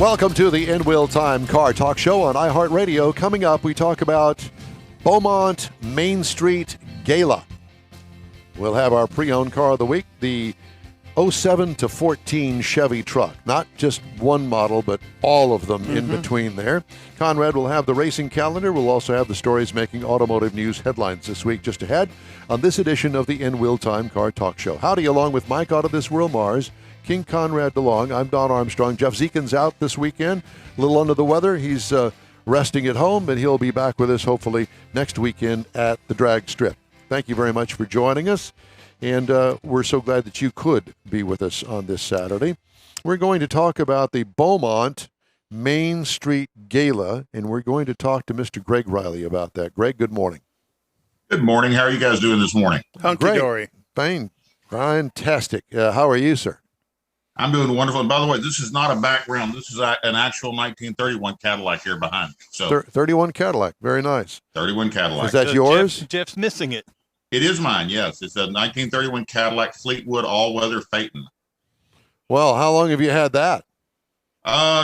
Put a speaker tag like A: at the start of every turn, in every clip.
A: Welcome to the In Wheel Time Car Talk Show on iHeartRadio. Coming up, we talk about Beaumont Main Street Gala. We'll have our pre-owned car of the week, the 07 to 14 Chevy truck. Not just one model, but all of them in between there. Conrad will have the racing calendar. We'll also have the stories making automotive news headlines this week just ahead on this edition of the In Wheel Time Car Talk Show. Howdy, along with Mike out of this world, Mars, King Conrad DeLong. I'm Don Armstrong. Jeff Zekin's out this weekend, a little under the weather. He's resting at home, and he'll be back with us hopefully next weekend at the drag strip. Thank you very much for joining us, and we're so glad that you could be with us on this Saturday. We're going to talk about the Beaumont Main Street Gala, and we're going to talk to Mr. Greg Riley about that. Greg, good morning.
B: Good morning. How are you guys doing this morning?
C: Hunky-dory.
A: Fine. Fantastic. How are you, sir?
B: I'm doing wonderful. And by the way, this is not a background. This is an actual 1931 Cadillac here behind me. So
A: 31 Cadillac. Very nice.
B: 31 Cadillac.
A: Is that yours?
C: Jeff's missing it.
B: It is mine, yes. It's a 1931 Cadillac Fleetwood all-weather Phaeton.
A: Well, how long have you had that?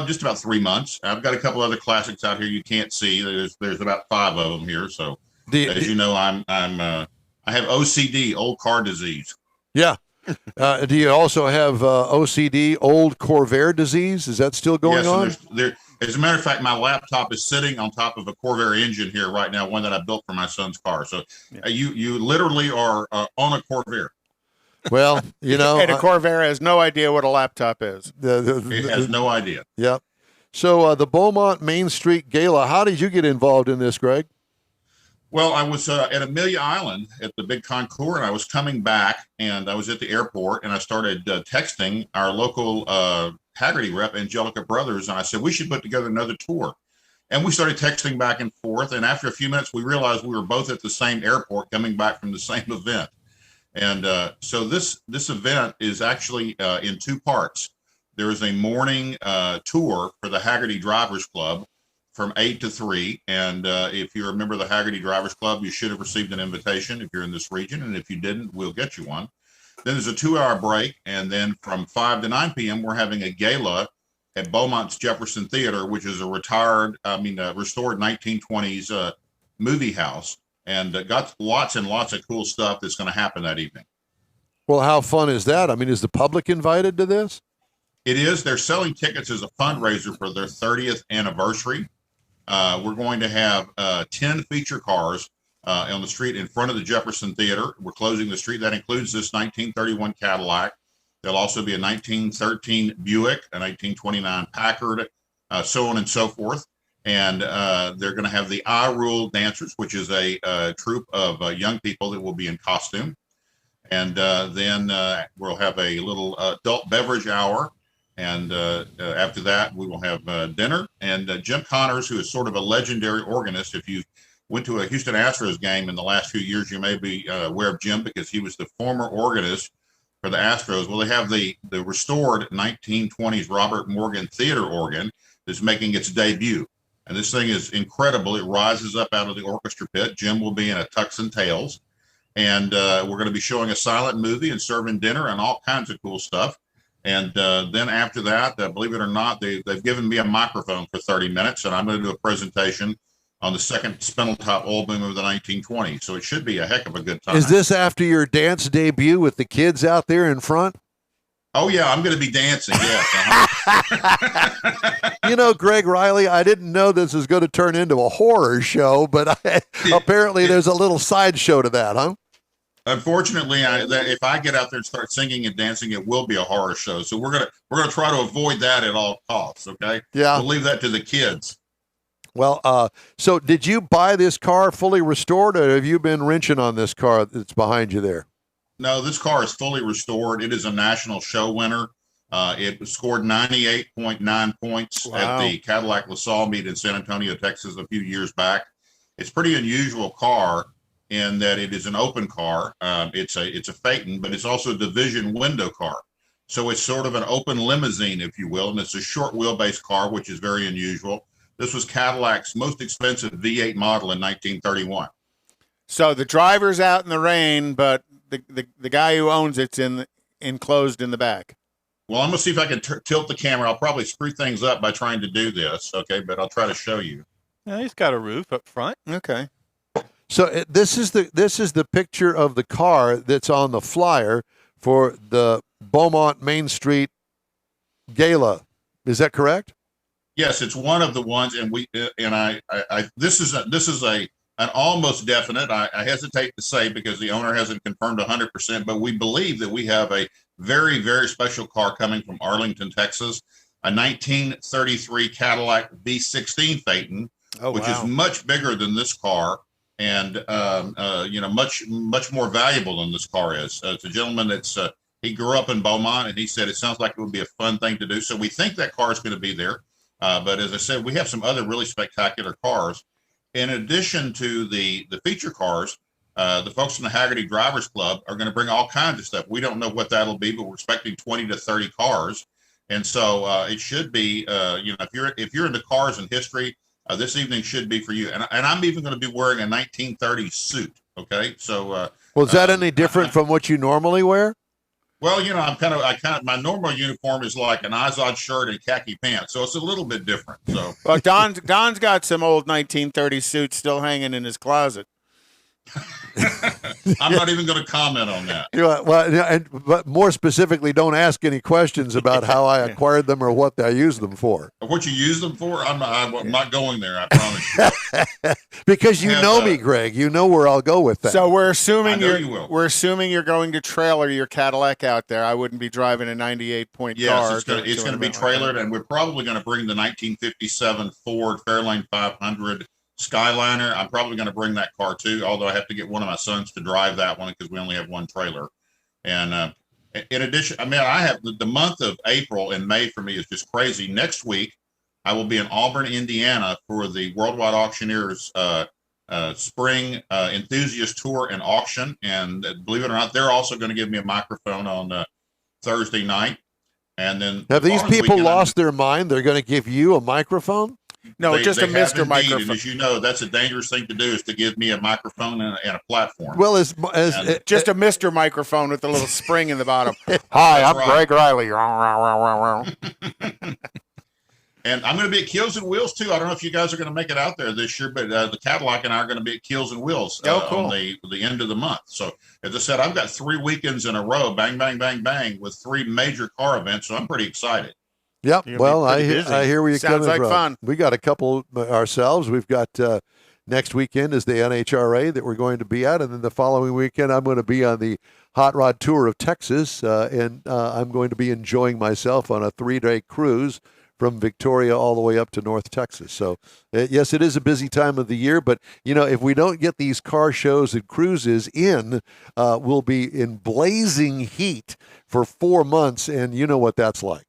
B: Just about 3 months. I've got a couple other classics out here you can't see. There's about 5 of them here. So as you know, I have OCD, old car disease.
A: Yeah. Do you also have OCD, old Corvair disease? Is that still going on?
B: As a matter of fact, my laptop is sitting on top of a Corvair engine here right now, one that I built for my son's car. So you literally are on a Corvair.
A: Well, you know.
C: And a Corvair has no idea what a laptop is.
B: It has no idea.
A: Yep. So the Beaumont Main Street Gala, how did you get involved in this, Greg?
B: Well, I was at Amelia Island at the big concours, and I was coming back, and I was at the airport, and I started texting our local Hagerty rep, Angelica Brothers, and I said, we should put together another tour. And we started texting back and forth, and after a few minutes, we realized we were both at the same airport coming back from the same event. And so this event is actually in 2 parts. There is a morning tour for the Hagerty Drivers Club from 8 to 3. And if you're a member of the Hagerty Drivers Club, you should have received an invitation if you're in this region. And if you didn't, we'll get you one. Then there's a 2-hour break. And then from 5 to 9 p.m., we're having a gala at Beaumont's Jefferson Theater, which is a restored 1920s movie house. And got lots and lots of cool stuff that's going to happen that evening.
A: Well, how fun is that? I mean, is the public invited to this?
B: It is. They're selling tickets as a fundraiser for their 30th anniversary. We're going to have 10 feature cars on the street in front of the Jefferson Theater. We're closing the street. That includes this 1931 Cadillac. There'll also be a 1913 Buick, a 1929 Packard, so on and so forth. And they're going to have the I Rule Dancers, which is a troupe of young people that will be in costume. And then we'll have a little adult beverage hour. And after that, we will have dinner. And Jim Connors, who is sort of a legendary organist. If you went to a Houston Astros game in the last few years, you may be aware of Jim because he was the former organist for the Astros. Well, they have the restored 1920s Robert Morgan Theater organ that's making its debut. And this thing is incredible. It rises up out of the orchestra pit. Jim will be in a tux and tails. And we're going to be showing a silent movie and serving dinner and all kinds of cool stuff. And then after that, believe it or not, they've given me a microphone for 30 minutes, and I'm going to do a presentation on the second Spindletop oil boom of the 1920s. So it should be a heck of a good time.
A: Is this after your dance debut with the kids out there in front?
B: Oh, yeah, I'm going to be dancing, yes.
A: You know, Greg Riley, I didn't know this was going to turn into a horror show, but apparently there's a little sideshow to that, huh?
B: Unfortunately, if I get out there and start singing and dancing, it will be a horror show. So we're gonna try to avoid that at all costs. Okay?
A: Yeah.
B: We'll leave that to the kids.
A: Well, so did you buy this car fully restored, or have you been wrenching on this car that's behind you there?
B: No, this car is fully restored. It is a national show winner. It scored 98.9 points at the Caddilac LaSalle meet in San Antonio, Texas, a few years back. It's a pretty unusual car in that it is an open car. It's a Phaeton, but it's also a division window car. So it's sort of an open limousine, if you will, and it's a short wheelbase car, which is very unusual. This was Cadillac's most expensive V8 model in 1931.
C: So the driver's out in the rain, but the guy who owns it's enclosed in the back.
B: Well, I'm going to see if I can tilt the camera. I'll probably screw things up by trying to do this, okay? But I'll try to show you.
C: Yeah, he's got a roof up front. Okay.
A: So this is the picture of the car that's on the flyer for the Beaumont Main Street Gala. Is that correct?
B: Yes, it's one of the ones, and this is an almost definite. I hesitate to say because the owner hasn't confirmed 100%, but we believe that we have a very, very special car coming from Arlington, Texas, a 1933 Cadillac V16 Phaeton, which is much bigger than this car, and much more valuable than this car is. It's a gentleman that's he grew up in Beaumont, and he said it sounds like it would be a fun thing to do. So we think that car is going to be there. But as I said, we have some other really spectacular cars. In addition to the feature cars, the folks from the Hagertys Drivers Club are going to bring all kinds of stuff. We don't know what that'll be, but we're expecting 20 to 30 cars. And so it should be, if you're into cars and history, this evening should be for you. And I'm even going to be wearing a 1930s suit. Okay, so
A: is that any different from what you normally wear?
B: Well, my normal uniform is like an Izod shirt and khaki pants, so it's a little bit different. So,
C: well, Don's got some old 1930s suits still hanging in his closet.
B: I'm not even going to comment on that.
A: But more specifically, don't ask any questions about how I acquired them or what I use them for.
B: What you use them for? I'm not going there. I promise you.
A: Because you know me, Greg. You know where I'll go with that.
C: So we're assuming you're going to trailer your Cadillac out there. I wouldn't be driving a 98-point car.
B: Yes, it's going to be trailered, and we're probably going to bring the 1957 Ford Fairlane 500 Skyliner. I'm probably going to bring that car too, although I have to get one of my sons to drive that one because we only have one trailer. And in addition, I have the month of April and May for me is just crazy. Next week, I will be in Auburn, Indiana for the Worldwide Auctioneers Spring Enthusiast Tour and Auction. And believe it or not, they're also going to give me a microphone on Thursday night. And then
A: have these people lost their mind? They're going to give you a microphone?
C: No, just a Mr. Microphone.
B: And as you know, that's a dangerous thing to do, is to give me a microphone and a platform.
A: Well,
C: just a Mr. Microphone with a little spring in the bottom.
A: Hi, I'm Greg Riley.
B: And I'm going to be at Keels and Wheels too. I don't know if you guys are going to make it out there this year, but the Caddilac and I are going to be at Keels and Wheels
C: cool.
B: on the end of the month. So as I said, I've got 3 weekends in a row, bang, bang, bang, bang, with 3 major car events. So I'm pretty excited.
A: Yep. Well, I hear where you're coming from.
C: Sounds like fun.
A: We got a couple ourselves. We've got next weekend is the NHRA that we're going to be at, and then the following weekend I'm going to be on the Hot Rod Tour of Texas, and I'm going to be enjoying myself on a 3-day cruise from Victoria all the way up to North Texas. So, yes, it is a busy time of the year, but, if we don't get these car shows and cruises in, we'll be in blazing heat for 4 months, and you know what that's like.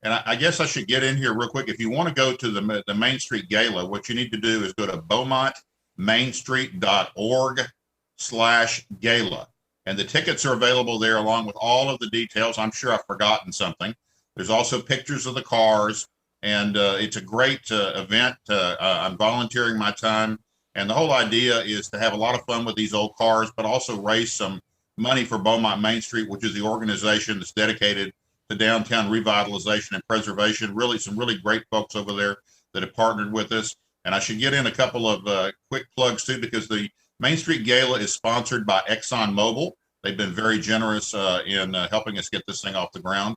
B: And I guess I should get in here real quick. If you want to go to the Main Street Gala, what you need to do is go to beaumontmainstreet.org/gala. And the tickets are available there along with all of the details. I'm sure I've forgotten something. There's also pictures of the cars, and it's a great event. I'm volunteering my time. And the whole idea is to have a lot of fun with these old cars, but also raise some money for Beaumont Main Street, which is the organization that's dedicated to downtown revitalization and preservation. Really, some really great folks over there that have partnered with us. And I should get in a couple of quick plugs too, because the Main Street Gala is sponsored by ExxonMobil. They've been very generous in helping us get this thing off the ground.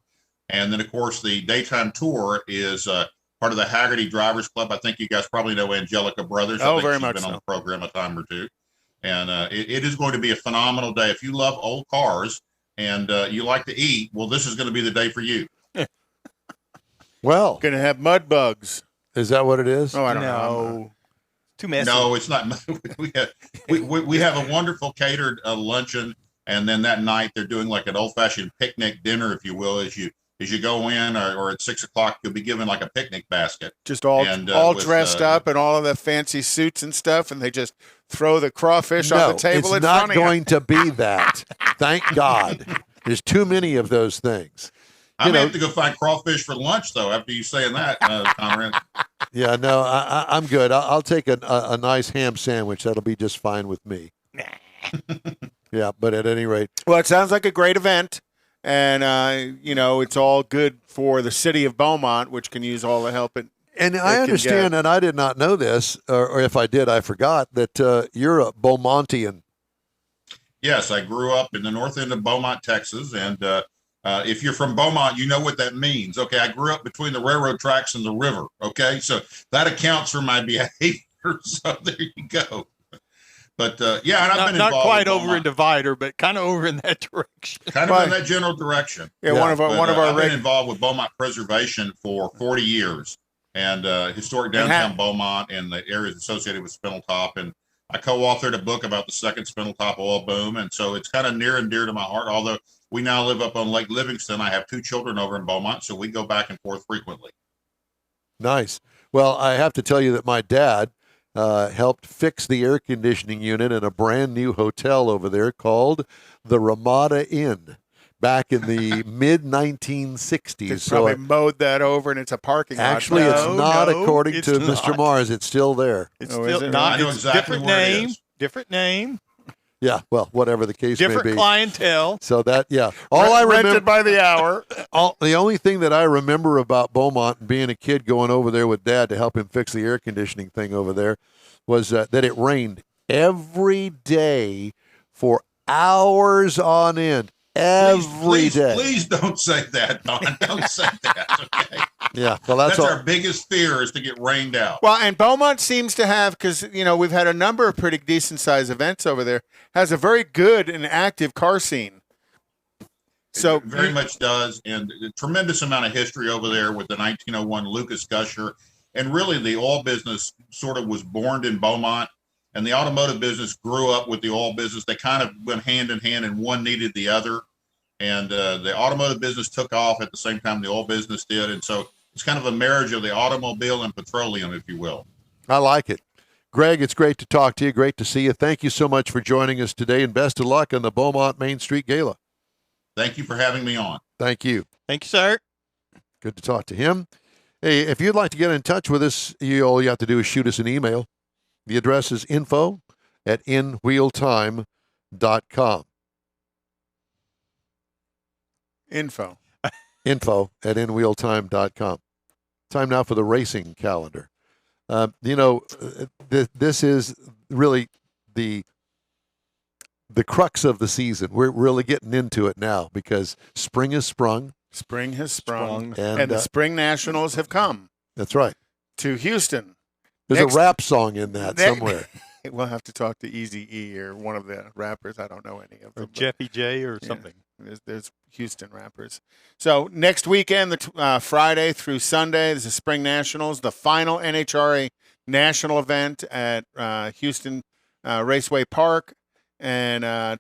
B: And then, of course, the daytime tour is part of the Hagertys Drivers Club. I think you guys probably know Angelica Brothers.
C: Oh, very much
B: been
C: so.
B: on the program a time or two. And it is going to be a phenomenal day. If you love old cars and you like to eat, well, this is going to be the day for you.
A: Well,
C: going to have mud bugs.
A: Is that what it is?
C: Oh, I don't know.
D: Too messy.
B: No, it's not. We have a wonderful catered luncheon, and then that night they're doing like an old-fashioned picnic dinner, if you will. As you go in, or at 6 o'clock, you'll be given like a picnic basket.
C: Just all dressed up in all of the fancy suits and stuff, and they just throw the crawfish on the table in front of you.
A: It's not going to be that. Thank God. There's too many of those things.
B: I may have to go find crawfish for lunch, though, after you saying that, Conrad.
A: Yeah, no, I'm good. I'll take a nice ham sandwich. That'll be just fine with me. Yeah, but at any rate.
C: Well, it sounds like a great event. And, it's all good for the city of Beaumont, which can use all the help
A: And I understand, and I did not know this, or if I did, I forgot, that you're a Beaumontian.
B: Yes, I grew up in the north end of Beaumont, Texas, and if you're from Beaumont, you know what that means. Okay, I grew up between the railroad tracks and the river. Okay, so that accounts for my behavior. So there you go. But and I've been
D: not
B: involved
D: quite
B: with
D: over
B: Beaumont.
D: in Divider, but kind of over in that direction.
B: Kind of in that general direction.
C: Yeah, one of our
B: I've been involved with Beaumont preservation for 40 years, and historic downtown Beaumont and the areas associated with Spindletop. And I co-authored a book about the second Spindletop oil boom, and so it's kind of near and dear to my heart. Although we now live up on Lake Livingston, I have 2 children over in Beaumont, so we go back and forth frequently.
A: Nice. Well, I have to tell you that my dad helped fix the air conditioning unit in a brand new hotel over there called the Ramada Inn back in the mid-1960s.
C: They probably mowed that over, and it's a parking lot.
A: Actually, it's not, according to Mr. Mars. It's still there.
D: It's still not.
B: I know exactly
D: different
B: where it
D: name.
B: is.
D: Different name.
A: Yeah, well, whatever the case may be.
D: Different clientele.
A: So that, all I remember,
C: rented by the hour.
A: the only thing that I remember about Beaumont and being a kid going over there with Dad to help him fix the air conditioning thing over there was that it rained every day for hours on end. Every day.
B: Please don't say that, Don. Don't say that. Okay.
A: Yeah, well, that's
B: our biggest fear is to get rained out.
C: Well, and Beaumont seems to have, because we've had a number of pretty decent sized events over there, has a very good and active car scene. So
B: it very much does, and a tremendous amount of history over there with the 1901 Lucas Gusher, and really the oil business sort of was born in Beaumont, and the automotive business grew up with the oil business. They kind of went hand in hand, and one needed the other. And the automotive business took off at the same time the oil business did, and so it's kind of a marriage of the automobile and petroleum, if you will.
A: I like it. Greg, it's great to talk to you. Great to see you. Thank you so much for joining us today, and best of luck on the Beaumont Main Street Gala.
B: Thank you for having me on.
A: Thank you.
D: Thank you, sir.
A: Good to talk to him. Hey, if you'd like to get in touch with us, all you have to do is shoot us an email. The address is info@inwheeltime.com. info@inwheeltime.com. Time now for the racing calendar. This is really the crux of the season. We're really getting into it now because spring has sprung.
C: Spring has sprung.
A: And
C: the Spring Nationals have come.
A: That's right.
C: To Houston.
A: There's a rap song in that somewhere.
C: We'll have to talk to Eazy-E or one of the rappers. I don't know any of them.
D: Or Jeffy J or something.
C: There's Houston rappers. So next weekend, Friday through Sunday, there's the Spring Nationals, the final NHRA national event at Houston Raceway Park. And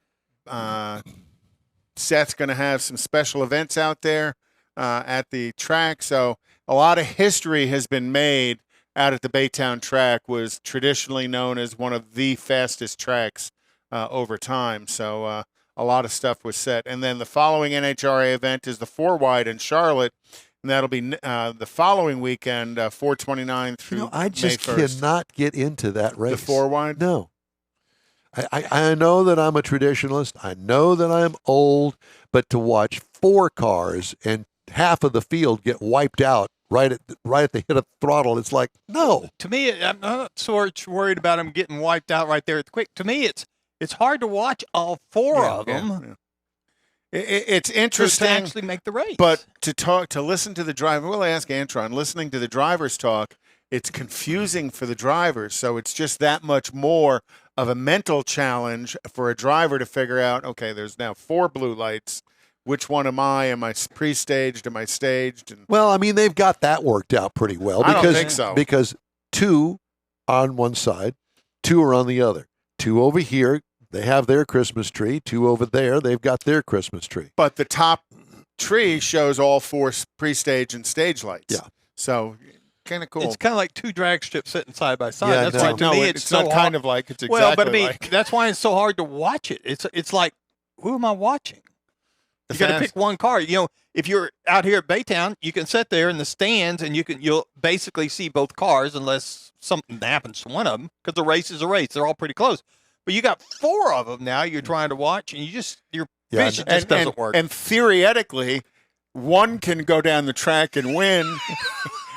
C: Seth's going to have some special events out there at the track. So a lot of history has been made out at the Baytown track. Was traditionally known as one of the fastest tracks over time. So a lot of stuff was set. And then the following NHRA event is the 4-wide in Charlotte, and that'll be the following weekend, 4/29 through
A: I just
C: May 1st.
A: cannot get into that race.
C: The 4-wide?
A: No. I know that I'm a traditionalist. I know that I'm old, but to watch 4 cars and half of the field get wiped out right at the hit of throttle, it's like, no.
D: To me, I'm not so worried about them getting wiped out right there at the quick. To me, it's hard to watch all 4 of them.
C: Yeah. It's interesting
D: to actually make the race.
C: But to listen to the driver, we'll ask Antron, listening to the drivers talk, it's confusing for the drivers. So it's just that much more of a mental challenge for a driver to figure out, okay, there's now 4 blue lights. Which one am I? Am I pre-staged? Am I staged? And
A: well, I mean, they've got that worked out pretty well.
C: I don't think so.
A: Because 2 on one side, 2 are on the other. 2 over here, they have their Christmas tree. 2 over there, they've got their Christmas tree.
C: But the top tree shows all 4 pre-stage and stage lights.
A: Yeah.
C: So kind of cool.
D: It's kind of like 2 drag strips sitting side by side.
A: Yeah,
D: that's why to me it's so
C: not
D: hard.
C: kind of like, it's exactly
D: well, but I mean,
C: like.
D: that's why it's so hard to watch it. It's like, who am I watching? You got to pick one car. If you're out here at Baytown, you can sit there in the stands and you'll basically see both cars unless something happens to one of them, because the race is a race. They're all pretty close. But you got 4 of them now you're trying to watch, and you're
A: Yeah,
D: Vision just doesn't work.
C: And theoretically, one can go down the track and win,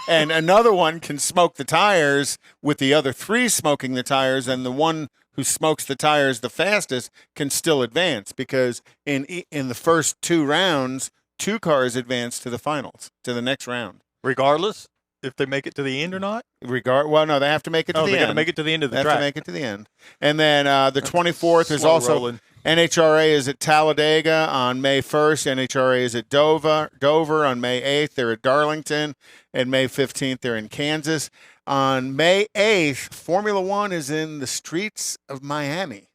C: and another one can smoke the tires with the other three smoking the tires, and the one who smokes the tires the fastest can still advance, because in the first 2 rounds, 2 cars advance to the finals, to the next round.
D: Regardless if they make it to the end or not?
C: Well, no, they have to make it to the end.
D: They got to make it to the end of the
C: They
D: track.
C: have to make it to the end. And then the 24th is
D: Slow
C: also
D: rolling.
C: NHRA is at Talladega on May 1st. NHRA is at Dover on May 8th. They're at Darlington. And May 15th, they're in Kansas. On May 8th, Formula One is in the streets of Miami,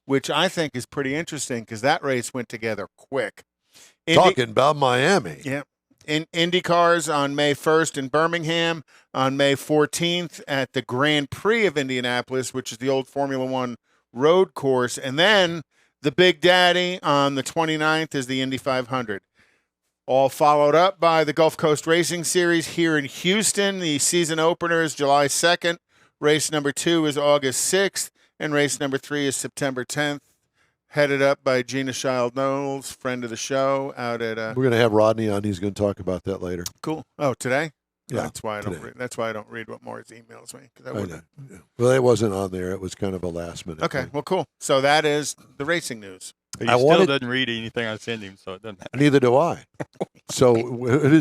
C: which I think is pretty interesting because that race went together quick.
A: Talking about Miami.
C: Yeah. In Indy cars on May 1st in Birmingham, on May 14th at the Grand Prix of Indianapolis, which is the old Formula One road course. And then the Big Daddy on the 29th is the Indy 500. All followed up by the Gulf Coast Racing Series here in Houston. The season opener is July 2nd. Race number 2 is August 6th. And race number 3 is September 10th. Headed up by Gina Child-Knowles, friend of the show, out at.
A: We're going to have Rodney on. He's going to talk about that later.
C: Cool. Oh, today?
A: Yeah,
C: That's why I don't.
A: today.
C: That's why I don't read what Morris emails me. 'Cause I
A: I
C: wouldn't.
A: know. Yeah. Well, it wasn't on there. It was kind of a last minute.
C: Okay.
A: thing.
C: Well, cool. So that is the racing news.
D: He
A: I
D: still
A: wanted-
D: doesn't read anything I send him, so it doesn't matter.
A: Neither do I. So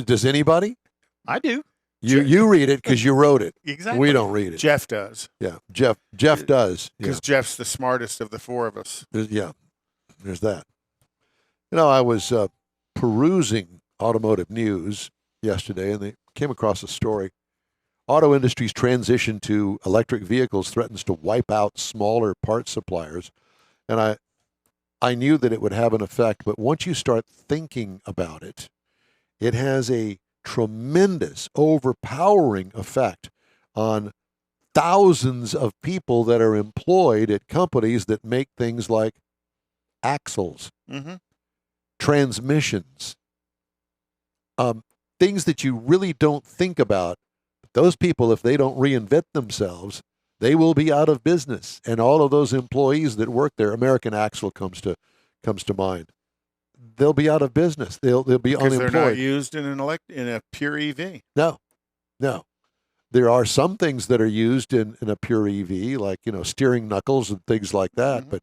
A: does anybody?
D: I do.
A: You read it because you wrote it.
D: Exactly.
A: We don't read it.
C: Jeff does,
A: Yeah, Jeff does. Yeah.
C: because Jeff's the smartest of the 4 of us.
A: There's that. I was perusing automotive news yesterday, and they came across a story. Auto industry's transition to electric vehicles threatens to wipe out smaller parts suppliers. And I knew that it would have an effect, but once you start thinking about it, it has a tremendous, overpowering effect on thousands of people that are employed at companies that make things like axles,
C: Mm-hmm.
A: transmissions, things that you really don't think about. Those people, if they don't reinvent themselves, they will be out of business. And all of those employees that work there, American Axle comes to mind. They'll be out of business. They'll be
C: Because
A: unemployed.
C: they're not used in in a pure EV.
A: No. There are some things that are used in a pure EV, like steering knuckles and things like that,
C: Mhm.
A: but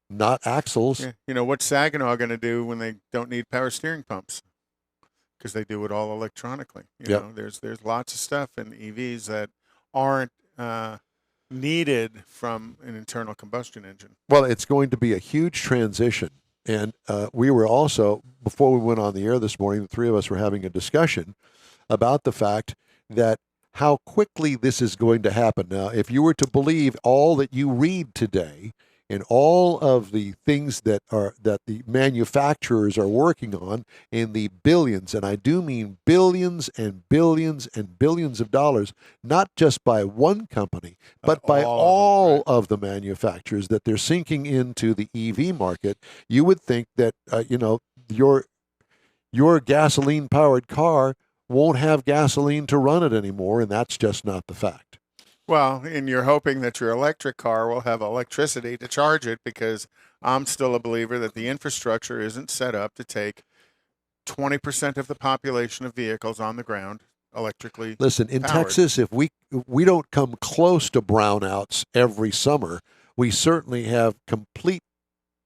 A: not axles.
C: Yeah. What's Saginaw going to do when they don't need power steering pumps? Because they do it all electronically.
A: Yep.
C: There's lots of stuff in EVs that aren't needed from an internal combustion engine.
A: Well, it's going to be a huge transition. And we were also, before we went on the air this morning, the 3 of us were having a discussion about the fact that how quickly this is going to happen. Now, if you were to believe all that you read today and all of the things that the manufacturers are working on in the billions, and I do mean billions and billions and billions of dollars, not just by one company, but by all of the manufacturers that they're sinking into the EV market, you would think that your gasoline-powered car won't have gasoline to run it anymore, and that's just not the fact.
C: Well, and you're hoping that your electric car will have electricity to charge it, because I'm still a believer that the infrastructure isn't set up to take 20% of the population of vehicles on the ground electrically.
A: Listen, in
C: powered.
A: Texas, if we don't come close to brownouts every summer, we certainly have complete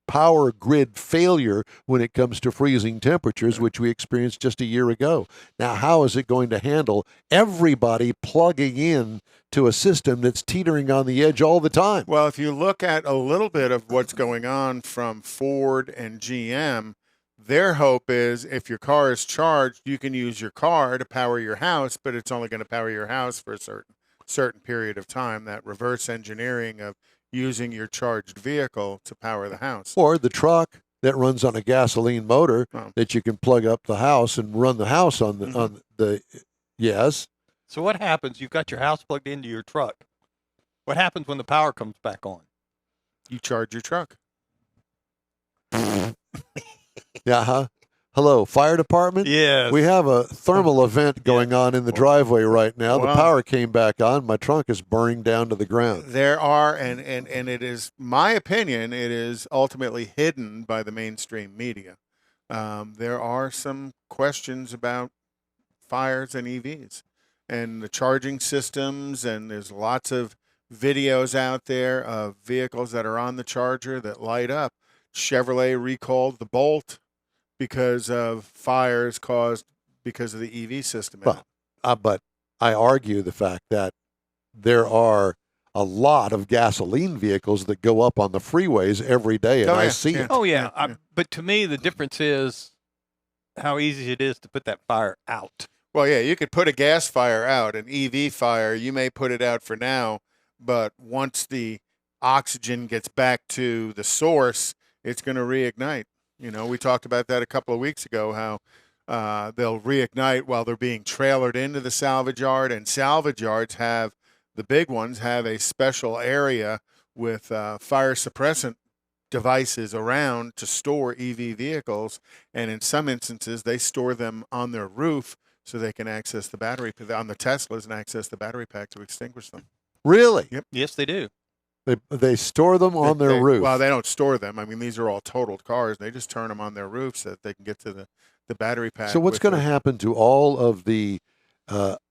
A: power grid failure when it comes to freezing temperatures, which we experienced just a year ago. Now, how is it going to handle everybody plugging in to a system that's teetering on the edge all the time?
C: Well, if you look at a little bit of what's going on from Ford and GM, their hope is if your car is charged, you can use your car to power your house, but it's only going to power your house for a certain period of time. That reverse engineering of using your charged vehicle to power the house.
A: Or the truck that runs on a gasoline motor that you can plug up the house and run the house on the yes.
D: So what happens? You've got your house plugged into your truck. What happens when the power comes back on?
C: You charge your truck.
A: Yeah, Hello, fire department?
D: Yes.
A: We have a thermal event going on in the driveway right now. The power came back on. My trunk is burning down to the ground.
C: There are, and it is my opinion, it is ultimately hidden by the mainstream media. There are some questions about fires and EVs and the charging systems, and there's lots of videos out there of vehicles that are on the charger that light up. Chevrolet recalled the Bolt because of fires caused because of the EV system.
A: Well, but I argue the fact that there are a lot of gasoline vehicles that go up on the freeways every day, and I see it.
D: Oh, yeah. But to me, the difference is how easy it is to put that fire out.
C: Well, yeah, you could put a gas fire out. An EV fire, you may put it out for now, but once the oxygen gets back to the source, it's going to reignite. You know, we talked about that a couple of weeks ago, how they'll reignite while they're being trailered into the salvage yard, and salvage yards have, the big ones, have a special area with fire suppressant devices around to store EV vehicles, and in some instances, they store them on their roof so they can access the battery, on the Teslas, and access the battery pack to extinguish them.
A: Really?
C: Yep.
D: Yes, they do.
A: They store them on their roof.
C: Well, they don't store them. I mean, these are all totaled cars. They just turn them on their roof so that they can get to the battery pack.
A: So what's going to happen to all of the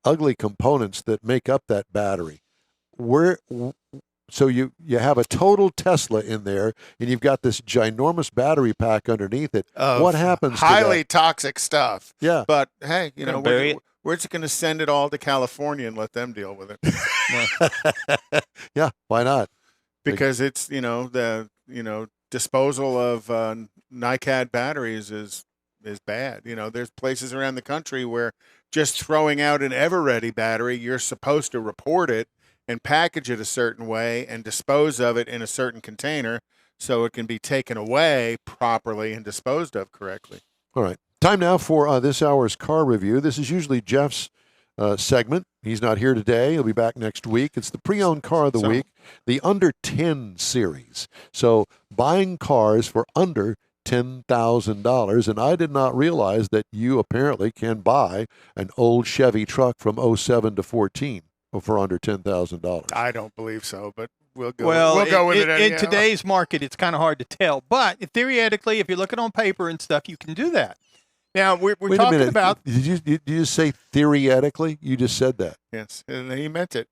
A: ugly components that make up that battery? So you have a total Tesla in there, and you've got this ginormous battery pack underneath it. What happens to
C: highly toxic stuff?
A: Yeah.
C: But, hey, you know, we're just going to send it all to California and let them deal with it.
A: Yeah, why not?
C: Because it's, the disposal of NiCad batteries is bad. There's places around the country where just throwing out an Everready battery, you're supposed to report it and package it a certain way and dispose of it in a certain container so it can be taken away properly and disposed of correctly.
A: All right. Time now for this hour's car review. This is usually Jeff's segment. He's not here today. He'll be back next week. It's the pre-owned car of the week, the under 10 series. So buying cars for under $10,000, and I did not realize that you apparently can buy an old Chevy truck from 07 to 14 for under $10,000.
C: I don't believe so, but we'll go.
D: Well,
C: we'll go with it anyhow.
D: In today's market, it's kind of hard to tell. But theoretically, if you're looking on paper and stuff, you can do that. Now, we're talking about...
A: Did you say theoretically? You just said that.
C: Yes, and he meant it.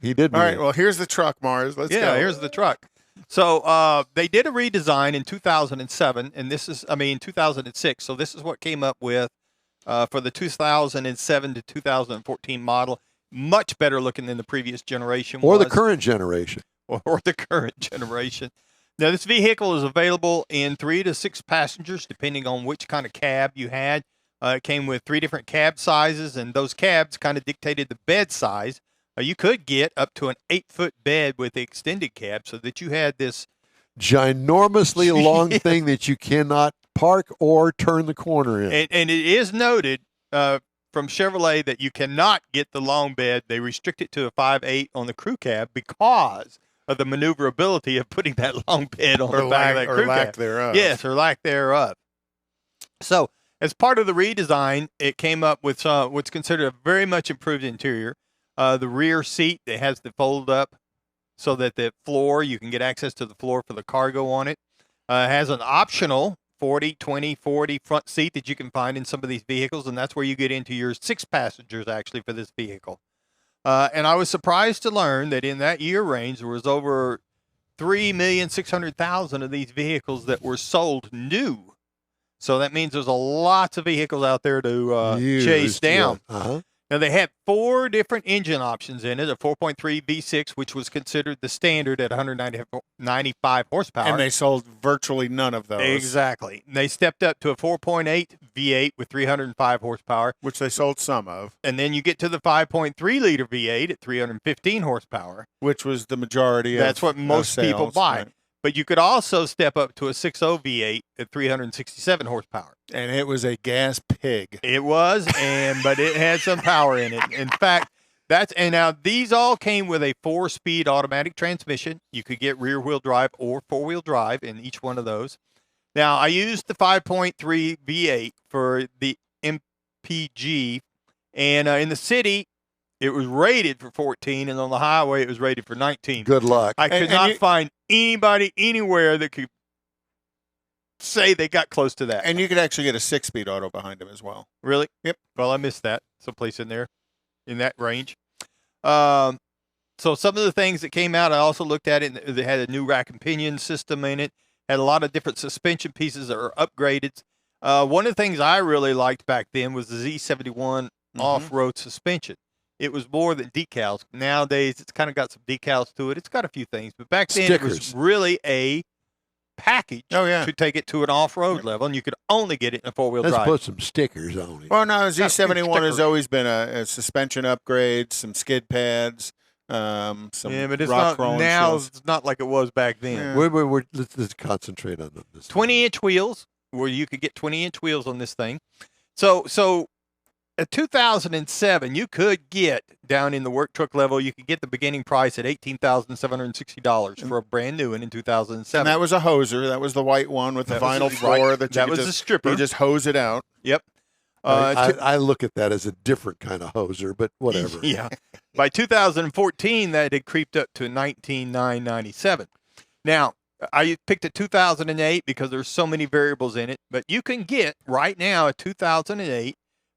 A: He did.
C: All right, well, here's the truck, Mars. Let's go.
D: Yeah, here's the truck. So they did a redesign in 2007, and 2006. So this is what came up with for the 2007 to 2014 model. Much better looking than the previous generation
A: or the current generation.
D: Or the current generation. Now, this vehicle is available in 3 to 6 passengers, depending on which kind of cab you had. It came with 3 different cab sizes, and those cabs kind of dictated the bed size. You could get up to an 8-foot bed with the extended cab so that you had this
A: ginormously long thing that you cannot park or turn the corner in.
D: And it is noted from Chevrolet that you cannot get the long bed. They restrict it to a 5'8" on the crew cab because of the maneuverability of putting that long bed on the back of that crew cab.
C: Or lack thereof.
D: Yes, or lack thereof. So, as part of the redesign, it came up with what's considered a very much improved interior. The rear seat, it has the fold up so that the floor, you can get access to the floor for the cargo on it. It has an optional 40 front seat that you can find in some of these vehicles, and that's where you get into your 6 passengers actually for this vehicle. And I was surprised to learn that in that year range, there was over 3,600,000 of these vehicles that were sold new. So that means there's a lots of vehicles out there to chase down.
A: Yeah. Uh-huh.
D: Now, they had 4 different engine options in it, a 4.3 V6, which was considered the standard at 195 horsepower.
C: And they sold virtually none of those.
D: Exactly. They stepped up to a 4.8 V8 with 305 horsepower.
C: Which they sold some of.
D: And then you get to the 5.3-liter V8 at 315 horsepower.
C: Which was the majority
D: That's what most people buy.
C: Right.
D: But you could also step up to a 6.0 V8 at 367 horsepower.
C: And it was a gas pig.
D: It was, but it had some power in it. In fact, now these all came with a 4-speed automatic transmission. You could get rear-wheel drive or 4-wheel drive in each one of those. Now, I used the 5.3 V8 for the MPG, and in the city, it was rated for 14, and on the highway, it was rated for 19.
A: Good luck.
D: I could not find anybody anywhere that could say they got close to that.
C: And you could actually get a 6-speed auto behind him as well.
D: Really?
C: Yep.
D: Well, I missed that. Someplace in there, in that range. So some of the things that came out, I also looked at it. They had a new rack and pinion system in it. Had a lot of different suspension pieces that are upgraded. One of the things I really liked back then was the Z71 off-road suspension. It was more than decals. Nowadays, it's kind of got some decals to it. It's got a few things. But back then,
A: Stickers.
D: it was really a package to take it to an off-road level, and you could only get it in a four-wheel drive.
A: Let's put some stickers on it.
C: Well, no, Z71 has always been a suspension upgrade, some skid pads, some
D: but it's
C: rock
D: not now.
C: shields.
D: It's not like it was back then.
A: Yeah. Let's concentrate on this.
D: 20-inch wheels, where you could get 20-inch wheels on this thing. So in 2007, you could get down in the work truck level. You could get the beginning price at $18,760 for a brand new one in 2007.
C: And that was a hoser. That was the white one with the vinyl floor. That
D: was a stripper.
C: You just hose it out.
D: Yep.
A: I look at that as a different kind of hoser, but whatever.
D: Yeah. By 2014, that had creeped up to $19,997. Now, I picked a 2008 because there's so many variables in it, but you can get right now a 2008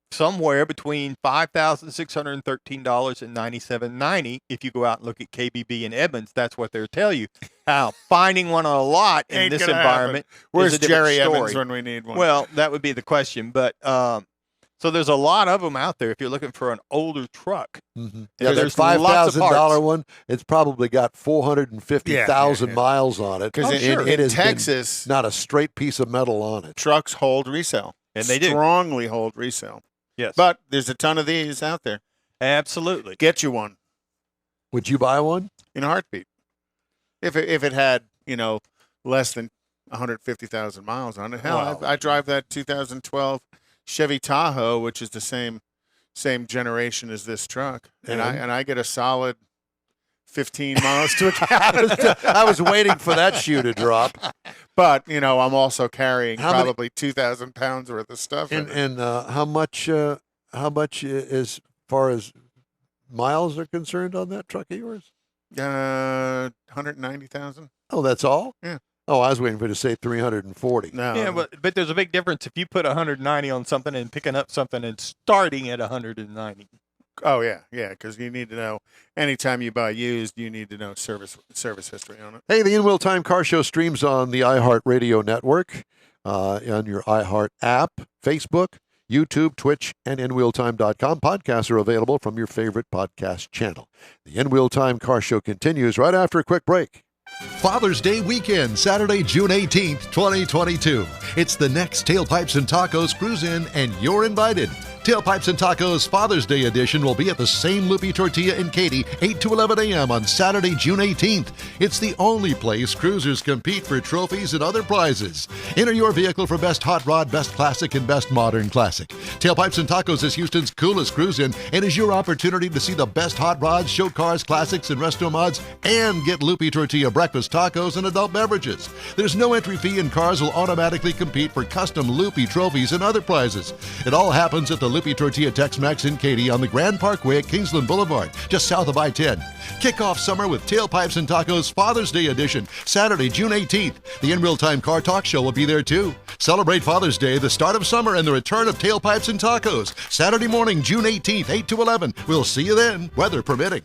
D: somewhere between $5,613 and $97.90 if you go out and look at KBB and Edmunds. That's what they'll tell you. How finding one on a lot in this environment
C: Where's
D: is a different
C: Jerry
D: story.
C: Evans when we need one?
D: Well, that would be the question, but so there's a lot of them out there if you're looking for an older truck.
A: Mm-hmm.
D: Yeah,
A: there's
D: $5,000
A: $5,000 one. It's probably got 450,000 miles on it.
C: Because
A: it is
C: Texas,
A: not a straight piece of metal on it.
C: trucks hold resale.
D: And they do.
C: Strongly hold resale.
D: Yes.
C: But there's a ton of these out there.
D: Absolutely.
C: Get you one
A: Would you buy one?
C: in a heartbeat. If it had, less than 150,000 miles on it. Hell,
A: Wow.
C: I drive that 2012 Chevy Tahoe, which is the same generation as this truck, and I get a solid 15 miles to a gallon.
A: I was waiting for that shoe to drop.
C: But I'm also carrying probably 2,000 pounds worth of stuff.
A: And how much as far as miles are concerned on that truck of yours?
C: 190,000.
A: Oh, that's all?
C: Yeah.
A: Oh, I was waiting for you to say 340.
C: No.
D: Yeah, but there's a big difference if you put 190 on something and picking up something and starting at 190.
C: Oh yeah, because you need to know. Anytime you buy used, you need to know service history on it.
A: Hey, the In Wheel Time Car Show streams on the iHeartRadio network, on your iHeart app, Facebook, YouTube, Twitch, and InWheelTime.com. Podcasts are available from your favorite podcast channel. The In Wheel Time Car Show continues right after a quick break.
E: Father's Day weekend, Saturday, June 18th, 2022. It's the next Tailpipes and Tacos Cruise-In, and you're invited. Tailpipes and Tacos Father's Day edition will be at the same Loopy Tortilla in Katy, 8 to 11 a.m. on Saturday, June 18th. It's the only place cruisers compete for trophies and other prizes. Enter your vehicle for Best Hot Rod, Best Classic, and Best Modern Classic. Tailpipes and Tacos is Houston's coolest cruise-in and is your opportunity to see the best hot rods, show cars, classics, and resto mods, and get Loopy Tortilla breakfast tacos and adult beverages. There's no entry fee, and cars will automatically compete for custom Loopy trophies and other prizes. It all happens at the Loopy Tortilla Tex-Mex in Katy on the Grand Parkway at Kingsland Boulevard, just south of I-10. Kick off summer with Tailpipes and Tacos Father's Day edition, Saturday, June 18th. The In Real Time Car Talk Show will be there too. Celebrate Father's Day, the start of summer, and the return of Tailpipes and Tacos. Saturday morning, June 18th, 8 to 11. We'll see you then, weather permitting.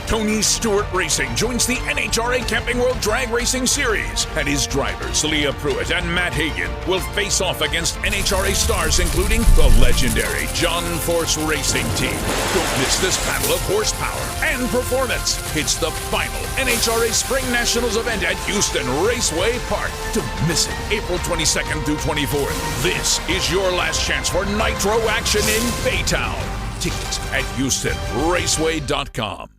F: Tony Stewart Racing joins the NHRA Camping World Drag Racing Series, and his drivers, Leah Pruitt and Matt Hagan, will face off against NHRA stars including the legendary John Force Racing Team. Don't miss this battle of horsepower and performance. It's the final NHRA Spring Nationals event at Houston Raceway Park. Don't miss it, April 22nd through 24th. This is your last chance for nitro action in Baytown. Tickets at HoustonRaceway.com.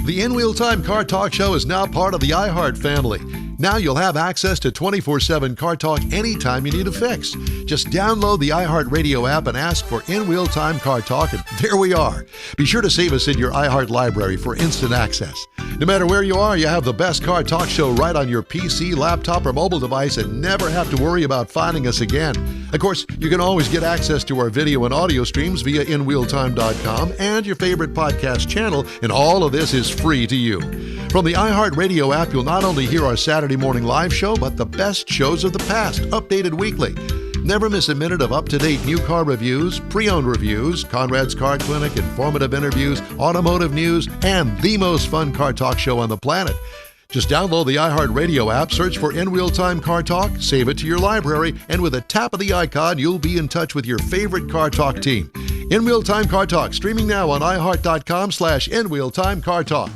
E: The In Wheel Time Car Talk Show is now part of the iHeart family. Now you'll have access to 24/7 Car Talk anytime you need a fix. Just download the iHeart Radio app and ask for In Wheel Time Car Talk, and there we are. Be sure to save us in your iHeart library for instant access. No matter where you are, you have the best car talk show right on your PC, laptop, or mobile device and never have to worry about finding us again. Of course, you can always get access to our video and audio streams via InWheelTime.com and your favorite podcast channel, and all of this is free to you. From the iHeartRadio app, you'll not only hear our Saturday morning live show, but the best shows of the past, updated weekly. Never miss a minute of up-to-date new car reviews, pre-owned reviews, Conrad's Car Clinic, informative interviews, automotive news, and the most fun car talk show on the planet. Just download the iHeartRadio app, search for In Wheel Time Car Talk, save it to your library, and with a tap of the icon, you'll be in touch with your favorite car talk team. In Wheel Time Car Talk, streaming now on iHeart.com/In Wheel Time Car Talk.